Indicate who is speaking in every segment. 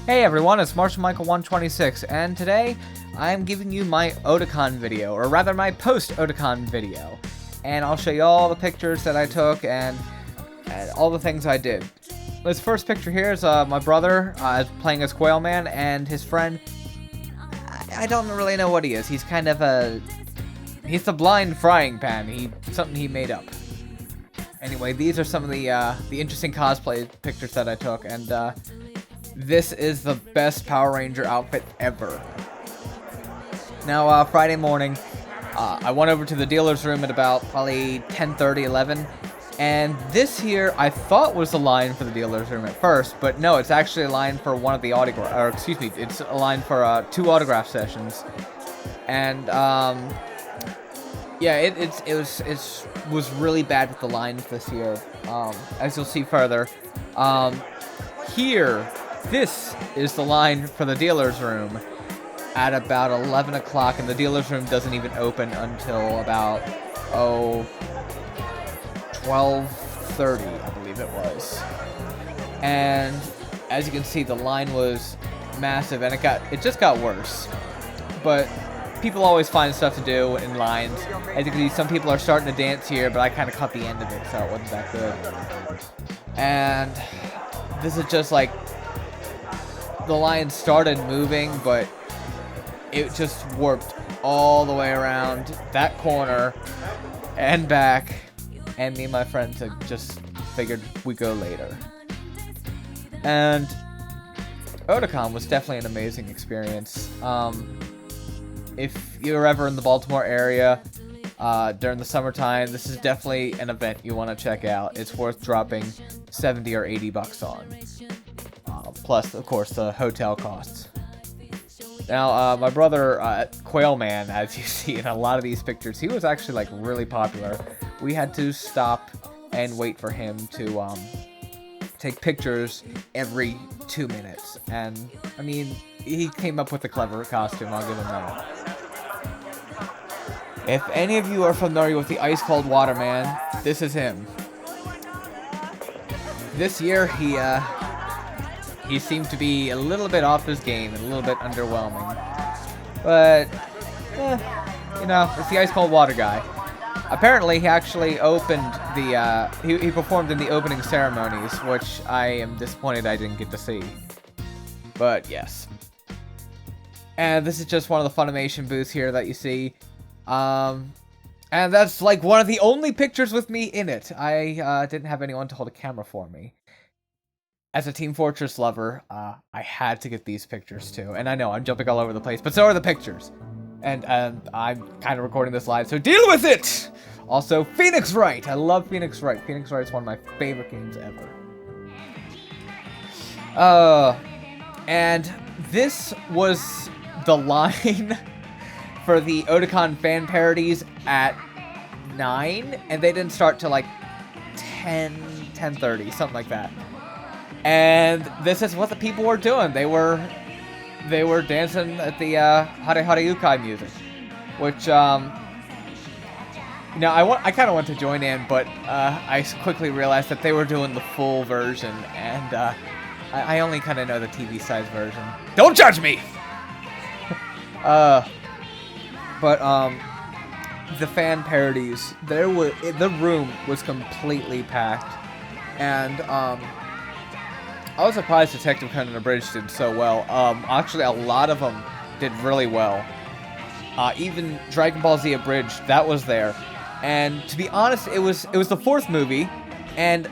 Speaker 1: Hey everyone, it's Marshall Michael 126, and today I'm giving you my Otakon video, or rather my post-Otakon video. And I'll show you all the pictures that I took and all the things I did. This first picture here is my brother playing as Quail Man, and his friend, I don't really know what he is. He's kind of he's the blind frying pan. Something he made up. Anyway, these are some of the interesting cosplay pictures that I took, and this is the best Power Ranger outfit ever. Now, Friday morning, I went over to the dealer's room at about probably 10:30, 11, and this here I thought was the line for the dealer's room at first, but no, it's actually a line for one of the it's a line for 2 autograph sessions, and yeah, it was really bad with the lines this year, as you'll see further. Here, this is the line for the dealer's room at about 11 o'clock, and the dealer's room doesn't even open until about 12:30, I believe it was. And as you can see, the line was massive, and it just got worse. But people always find stuff to do in lines. As you can see, some people are starting to dance here, but I kind of caught the end of it, so it wasn't that good. And this is just like, the line started moving, but it just warped all the way around that corner and back, and me and my friends had just figured we'd go later. And Otakon was definitely an amazing experience. If you're ever in the Baltimore area during the summertime, this is definitely an event you want to check out. It's worth dropping $70 or $80 on. Plus, of course, the hotel costs. Now, my brother, Quail Man, as you see in a lot of these pictures, he was actually, like, really popular. We had to stop and wait for him to take pictures every 2 minutes. And, I mean, he came up with a clever costume, I'll give him that. If any of you are familiar with the Ice Cold Water Man, this is him. This year, he seemed to be a little bit off his game and a little bit underwhelming. But, you know, it's the Ice Cold Water guy. Apparently, he actually opened the, he performed in the opening ceremonies, which I am disappointed I didn't get to see. But, yes. And this is just one of the Funimation booths here that you see. And that's, like, one of the only pictures with me in it. I didn't have anyone to hold a camera for me. As a Team Fortress lover, I had to get these pictures too. And I know, I'm jumping all over the place, but so are the pictures. And I'm kind of recording this live, so deal with it! Also, Phoenix Wright! I love Phoenix Wright. Phoenix Wright's one of my favorite games ever. And this was the line for the Otakon fan parodies at 9, and they didn't start till like 10:30, something like that. And this is what the people were doing. They were dancing at the Hare Hare Ukai music, which you know, I kind of want to join in, but I quickly realized that they were doing the full version, and I only kind of know the TV size version. Don't judge me. But the fan parodies, the room was completely packed, and I was surprised Detective Conan Abridged did so well. Actually, a lot of them did really well. Even Dragon Ball Z Abridged, that was there. And to be honest, it was the 4th movie, and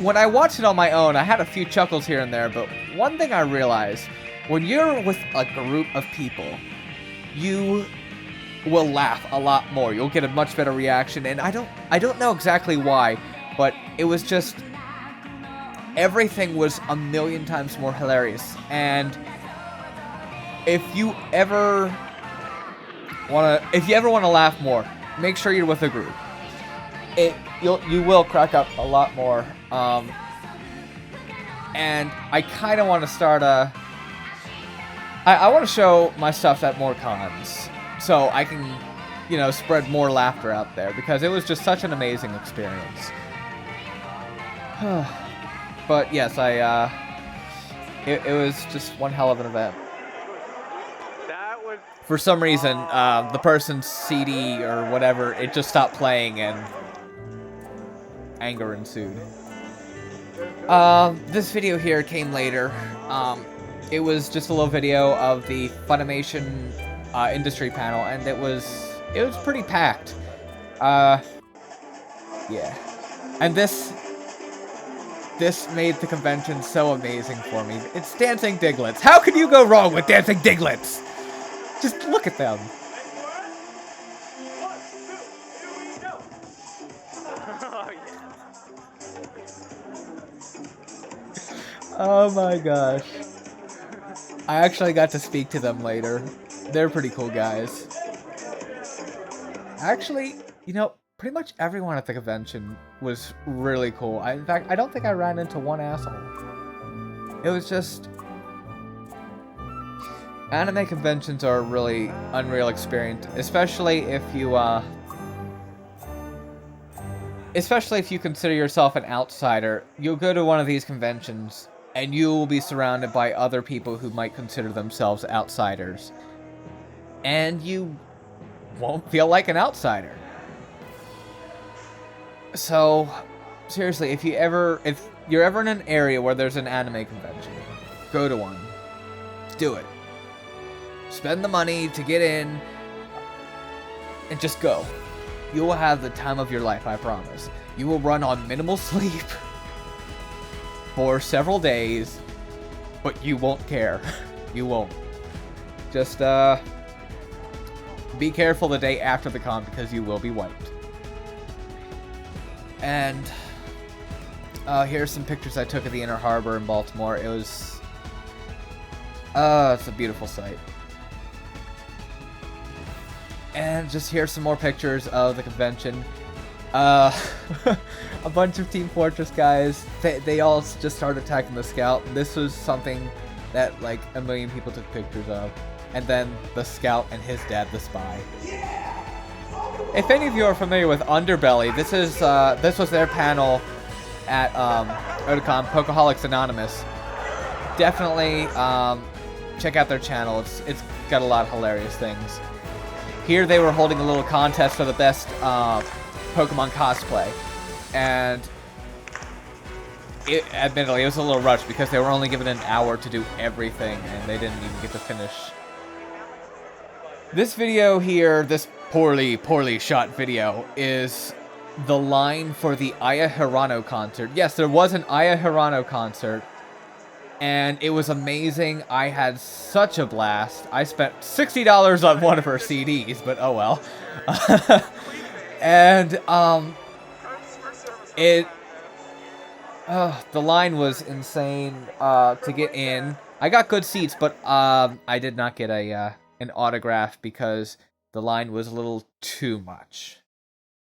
Speaker 1: when I watched it on my own, I had a few chuckles here and there, but one thing I realized, when you're with a group of people, you will laugh a lot more. You'll get a much better reaction, and I don't know exactly why, but it was just, everything was a million times more hilarious. And if you ever want to laugh more, make sure you're with a group. You will crack up a lot more. And I kind of want to start I want to show my stuff at more cons, so I can, you know, spread more laughter out there, because it was just such an amazing experience. But yes, it was just one hell of an event.
Speaker 2: That was...
Speaker 1: For some reason, the person's CD or whatever, it just stopped playing and anger ensued. This video here came later. It was just a little video of the Funimation industry panel, and it was pretty packed. Yeah. And this made the convention so amazing for me. It's dancing Diglets. How can you go wrong with dancing Diglets? Just look at them. Oh my gosh. I actually got to speak to them later. They're pretty cool guys. Actually, you know, pretty much everyone at the convention was really cool. In fact, I don't think I ran into one asshole. It was just... Anime conventions are a really unreal experience, especially if you, especially if you consider yourself an outsider. You'll go to one of these conventions, and you will be surrounded by other people who might consider themselves outsiders. And you won't feel like an outsider. So, seriously, if you're ever in an area where there's an anime convention, go to one. Do it. Spend the money to get in, and just go. You will have the time of your life, I promise. You will run on minimal sleep for several days, but you won't care. You won't. Just, be careful the day after the con, because you will be wiped. And, here's some pictures I took of the Inner Harbor in Baltimore. It was, it's a beautiful sight. And just here's some more pictures of the convention. A bunch of Team Fortress guys, they all just started attacking the Scout. This was something that, like, 1 million people took pictures of. And then the Scout and his dad, the Spy. If any of you are familiar with Underbelly, this was their panel at Otakon, Pokeholics Anonymous. Definitely check out their channel. It's got a lot of hilarious things. Here they were holding a little contest for the best Pokemon cosplay, and admittedly it was a little rushed because they were only given an hour to do everything, and they didn't even get to finish. This video here, this poorly shot video, is the line for the Aya Hirano concert. Yes, there was an Aya Hirano concert, and it was amazing. I had such a blast. I spent $60 on one of her CDs, but oh well. And, the line was insane, to get in. I got good seats, but, I did not get an autograph because the line was a little too much.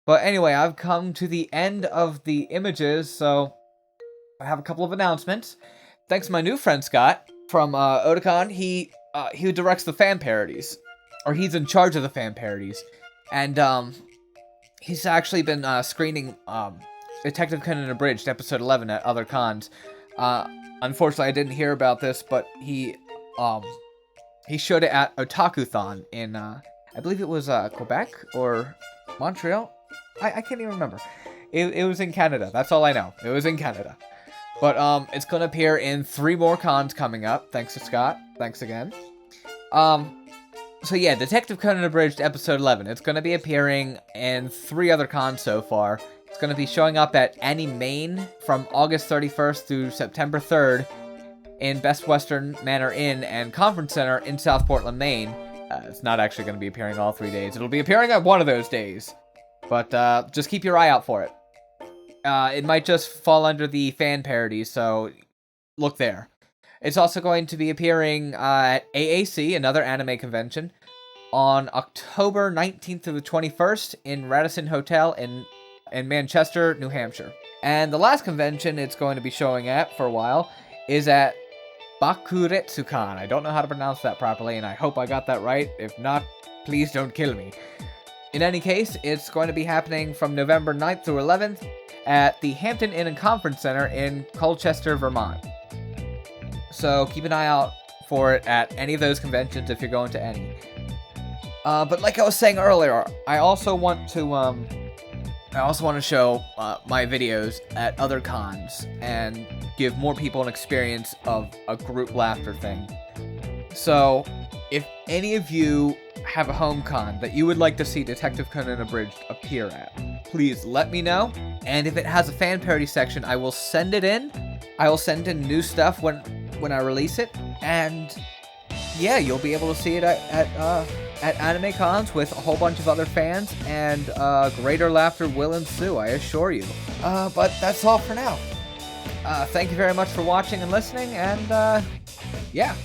Speaker 1: But anyway, I've come to the end of the images, so I have a couple of announcements. Thanks to my new friend Scott from Otakon. He directs the fan parodies, or he's in charge of the fan parodies, and he's actually been screening Detective Conan Abridged episode 11 at other cons. Unfortunately, I didn't hear about this, but he showed it at Otakon in I believe it was Quebec or Montreal. I can't even remember. It was in Canada. That's all I know. It was in Canada. But, it's gonna appear in 3 more cons coming up, thanks to Scott. Thanks again. So yeah, Detective Conan Abridged episode 11. It's gonna be appearing in 3 other cons so far. It's gonna be showing up at Annie Maine from August 31st through September 3rd in Best Western Manor Inn and Conference Center in South Portland, Maine. It's not actually gonna be appearing all 3 days. It'll be appearing at one of those days. But, just keep your eye out for it. It might just fall under the fan parody, so look there. It's also going to be appearing at AAC, another anime convention, on October 19th to the 21st in Radisson Hotel in Manchester, New Hampshire. And the last convention it's going to be showing at for a while is at Bakuretsukan. I don't know how to pronounce that properly, and I hope I got that right. If not, please don't kill me. In any case, it's going to be happening from November 9th through 11th at the Hampton Inn and Conference Center in Colchester, Vermont. So keep an eye out for it at any of those conventions if you're going to any. But like I was saying earlier, I also want to show my videos at other cons and give more people an experience of a group laughter thing. So, if any of you have a home con that you would like to see Detective Conan Abridged appear at, please let me know. And if it has a fan parody section, I will send it in. I will send in new stuff when I release it. And yeah, you'll be able to see it at anime cons with a whole bunch of other fans, and greater laughter will ensue, I assure you. But that's all for now. Thank you very much for watching and listening, and yeah.